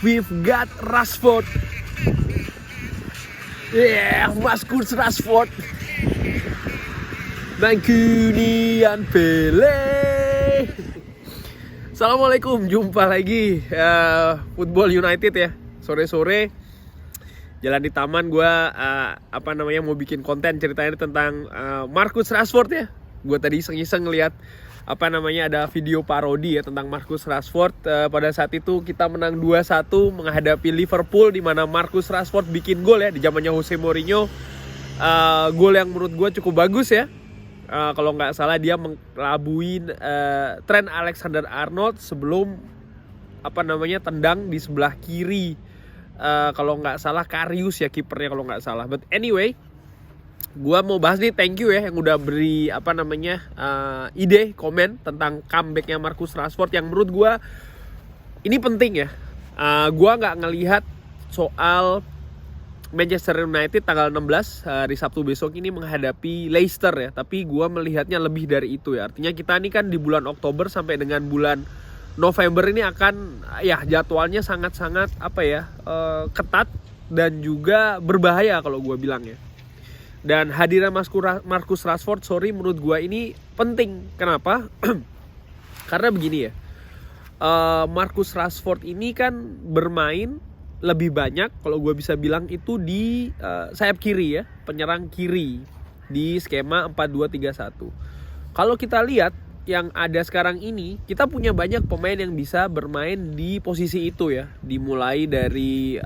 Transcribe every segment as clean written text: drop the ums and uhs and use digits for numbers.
we've got Rashford. Yeah, Marcus Rashford. Mancunian Pele. Assalamualaikum, jumpa lagi Football United ya. Sore-sore jalan di taman, gue mau bikin konten ceritanya tentang Marcus Rashford ya. Gue tadi iseng-iseng ngeliat ada video parodi ya tentang Marcus Rashford. Pada saat itu kita menang 2-1 menghadapi Liverpool, di mana Marcus Rashford bikin gol ya di zamannya Jose Mourinho. Gol yang menurut gue cukup bagus ya. Kalau nggak salah dia mengelabuin Trent Alexander-Arnold sebelum tendang di sebelah kiri. Kalau nggak salah Karius ya kipernya kalau nggak salah. But anyway, gua mau bahas nih, thank you ya yang udah beri ide komen tentang comebacknya Marcus Rashford yang menurut gua ini penting ya. Gua nggak ngelihat soal Manchester United tanggal 16 hari Sabtu besok ini menghadapi Leicester ya, tapi gua melihatnya lebih dari itu ya. Artinya kita ini kan di bulan Oktober sampai dengan bulan November ini akan ya jadwalnya sangat-sangat ketat dan juga berbahaya kalau gua bilang ya. Dan hadirnya Marcus Rashford menurut gue ini penting. Kenapa? Karena begini ya, Marcus Rashford ini kan bermain lebih banyak kalau gue bisa bilang itu di sayap kiri ya, penyerang kiri di skema 4-2-3-1. Kalau kita lihat yang ada sekarang ini, kita punya banyak pemain yang bisa bermain di posisi itu ya. Dimulai dari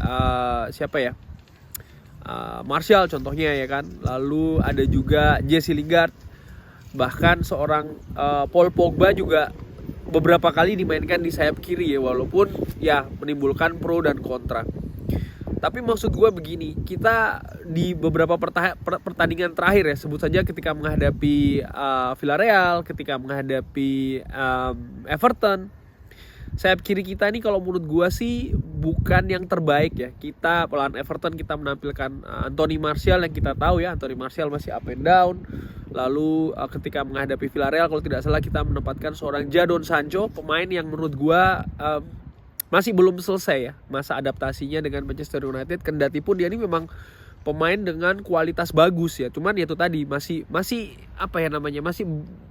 Martial contohnya ya kan, lalu ada juga Jesse Lingard, bahkan seorang Paul Pogba juga beberapa kali dimainkan di sayap kiri ya, walaupun ya menimbulkan pro dan kontra. Tapi maksud gue begini, kita di beberapa pertandingan terakhir ya, sebut saja ketika menghadapi Villarreal, ketika menghadapi Everton, sayap kiri kita ini kalau menurut gue sih bukan yang terbaik ya. Kita lawan Everton kita menampilkan Anthony Martial yang kita tahu ya, Anthony Martial masih up and down. Lalu ketika menghadapi Villarreal kalau tidak salah kita menempatkan seorang Jadon Sancho, pemain yang menurut gue masih belum selesai ya masa adaptasinya dengan Manchester United. Kendati pun dia ini memang pemain dengan kualitas bagus ya, cuman ya itu tadi masih masih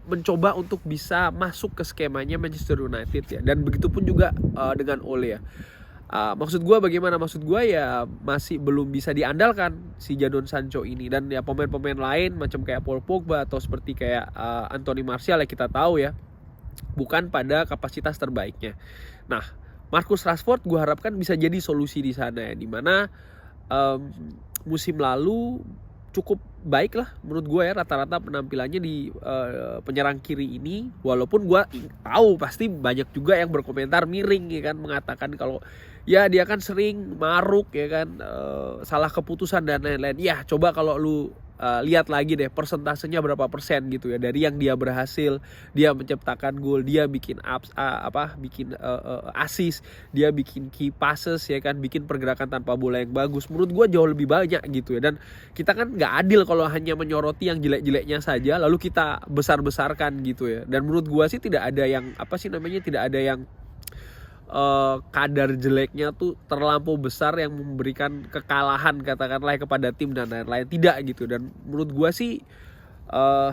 mencoba untuk bisa masuk ke skemanya Manchester United ya. Dan begitu pun juga dengan Ole ya. Maksud gue bagaimana? Maksud gue ya masih belum bisa diandalkan si Jadon Sancho ini. Dan ya pemain-pemain lain macam kayak Paul Pogba atau seperti kayak Anthony Martial ya kita tahu ya bukan pada kapasitas terbaiknya. Nah, Marcus Rashford gue harapkan bisa jadi solusi di sana ya, dimana musim lalu cukup baik lah menurut gue ya rata-rata penampilannya di penyerang kiri ini. Walaupun gue tahu pasti banyak juga yang berkomentar miring ya kan, mengatakan kalau ya dia kan sering maruk ya kan, salah keputusan dan lain-lain. Ya coba kalau lu lihat lagi deh persentasenya berapa persen gitu ya dari yang dia berhasil, dia menciptakan gol, dia bikin assist, dia bikin key passes ya kan, bikin pergerakan tanpa bola yang bagus. Menurut gue jauh lebih banyak gitu ya. Dan kita kan nggak adil kalau hanya menyoroti yang jelek-jeleknya saja lalu kita besar-besarkan gitu ya. Dan menurut gue sih tidak ada yang tidak ada yang kadar jeleknya tuh terlampau besar yang memberikan kekalahan katakanlah kepada tim dan lain-lain, tidak gitu. Dan menurut gue sih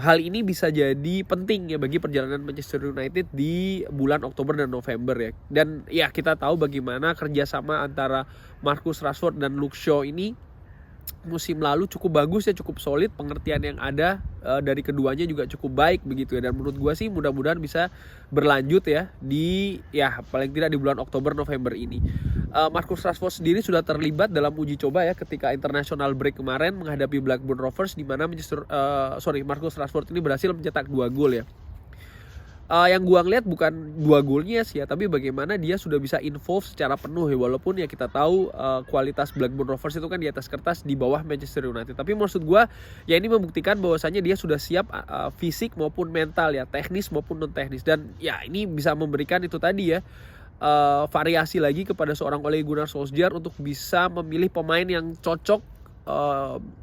hal ini bisa jadi penting ya bagi perjalanan Manchester United di bulan Oktober dan November ya. Dan ya kita tahu bagaimana kerjasama antara Marcus Rashford dan Luke Shaw ini musim lalu cukup bagus ya, cukup solid. Pengertian yang ada dari keduanya juga cukup baik begitu ya. Dan menurut gue sih mudah-mudahan bisa berlanjut ya di paling tidak di bulan Oktober November ini. Marcus Rashford sendiri sudah terlibat dalam uji coba ya ketika international break kemarin menghadapi Blackburn Rovers, di mana Marcus Rashford ini berhasil mencetak 2 gol ya. Yang gua ngeliat bukan 2 golnya sih ya, tapi bagaimana dia sudah bisa involve secara penuh ya. Walaupun ya kita tahu kualitas Blackburn Rovers itu kan di atas kertas di bawah Manchester United. Tapi maksud gua ya ini membuktikan bahwasannya dia sudah siap fisik maupun mental ya, teknis maupun non teknis. Dan ya ini bisa memberikan itu tadi ya variasi lagi kepada seorang Ole Gunnar Solskjaer untuk bisa memilih pemain yang cocok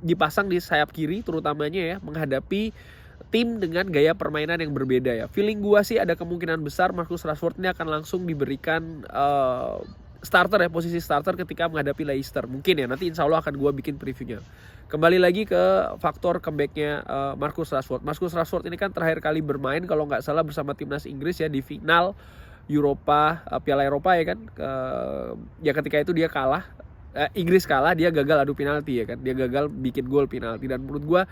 dipasang di sayap kiri terutamanya ya, menghadapi tim dengan gaya permainan yang berbeda ya. Feeling gua sih ada kemungkinan besar Marcus Rashford ini akan langsung diberikan starter ya, posisi starter ketika menghadapi Leicester. Mungkin ya, nanti insya Allah akan gue bikin previewnya. Kembali lagi ke faktor comebacknya Marcus Rashford. Marcus Rashford ini kan terakhir kali bermain kalau nggak salah bersama timnas Inggris ya di final Eropa, Piala Eropa ya kan. Ya ketika itu dia kalah, Inggris kalah, dia gagal adu penalti ya kan. Dia gagal bikin gol penalti, dan menurut gue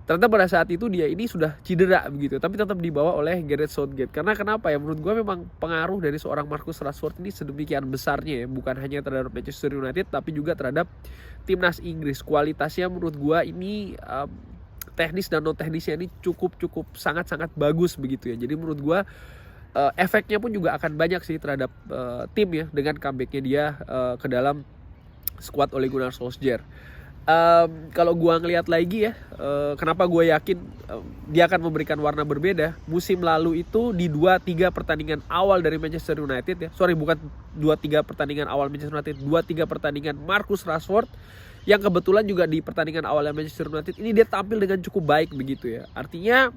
ternyata pada saat itu dia ini sudah cedera begitu, tapi tetap dibawa oleh Gareth Southgate. Karena kenapa ya, menurut gue memang pengaruh dari seorang Marcus Rashford ini sedemikian besarnya ya, bukan hanya terhadap Manchester United tapi juga terhadap timnas Inggris. Kualitasnya menurut gue ini teknis dan non teknisnya ini cukup sangat bagus begitu ya. Jadi menurut gue efeknya pun juga akan banyak sih terhadap tim ya, dengan comebacknya dia ke dalam squad Ole Gunnar Solskjaer. Kalau gue ngelihat lagi ya, kenapa gue yakin dia akan memberikan warna berbeda. Musim lalu itu di 2-3 pertandingan awal dari Manchester United ya, bukan 2-3 pertandingan awal Manchester United, 2-3 pertandingan Marcus Rashford, yang kebetulan juga di pertandingan awalnya Manchester United ini dia tampil dengan cukup baik begitu ya. Artinya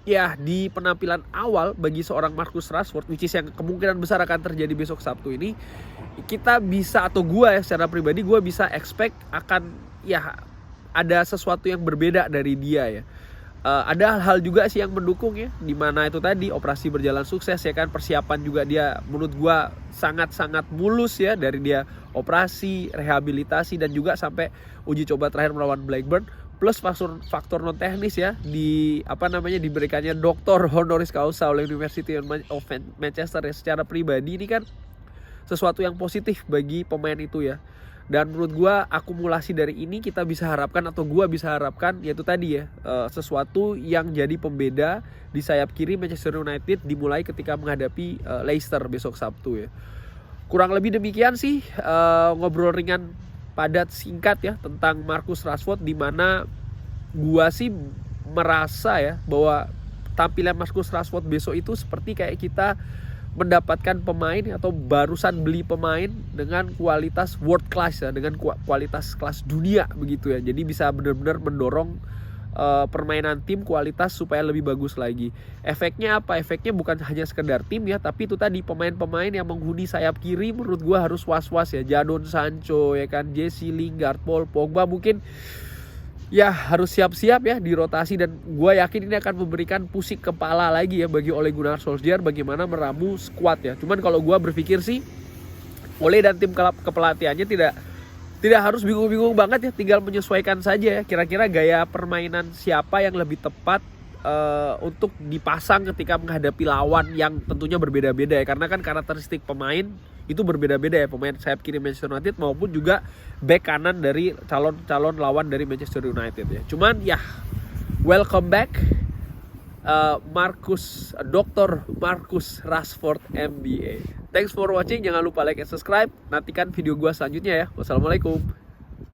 ya di penampilan awal bagi seorang Marcus Rashford, which is yang kemungkinan besar akan terjadi besok Sabtu ini, kita bisa, atau gue ya secara pribadi gue bisa expect akan ya ada sesuatu yang berbeda dari dia ya. Ada hal juga sih yang mendukung ya, dimana itu tadi operasi berjalan sukses ya kan, persiapan juga dia menurut gue sangat mulus ya, dari dia operasi, rehabilitasi, dan juga sampai uji coba terakhir melawan Blackburn, plus faktor non teknis ya, diberikannya doktor honoris causa oleh University of Manchester ya. Secara pribadi ini kan sesuatu yang positif bagi pemain itu ya. Dan menurut gue akumulasi dari ini kita bisa harapkan, atau gue bisa harapkan, yaitu tadi ya, sesuatu yang jadi pembeda di sayap kiri Manchester United dimulai ketika menghadapi Leicester besok Sabtu ya. Kurang lebih demikian sih ngobrol ringan padat singkat ya tentang Marcus Rashford, dimana gue sih merasa ya bahwa tampilan Marcus Rashford besok itu seperti kayak kita mendapatkan pemain atau barusan beli pemain dengan kualitas world class ya, dengan kualitas kelas dunia begitu ya. Jadi bisa benar-benar mendorong permainan tim kualitas supaya lebih bagus lagi. Efeknya apa? Efeknya bukan hanya sekedar tim ya, tapi itu tadi pemain-pemain yang menghuni sayap kiri menurut gue harus was-was ya. Jadon Sancho ya kan, Jesse Lingard, Paul Pogba mungkin ya harus siap-siap ya dirotasi, dan gue yakin ini akan memberikan pusing kepala lagi ya bagi Ole Gunnar Solskjaer bagaimana meramu skuad ya. Cuman kalau gue berpikir sih Ole dan tim kepelatihannya tidak harus bingung-bingung banget ya, tinggal menyesuaikan saja ya kira-kira gaya permainan siapa yang lebih tepat untuk dipasang ketika menghadapi lawan yang tentunya berbeda-beda ya, karena kan karakteristik pemain itu berbeda-beda ya, pemain sayap kiri Manchester United maupun juga back kanan dari calon lawan dari Manchester United ya. Cuman ya welcome back Dr. Marcus Rashford MBA. Thanks for watching, jangan lupa like and subscribe. Nantikan video gua selanjutnya ya. Wassalamualaikum.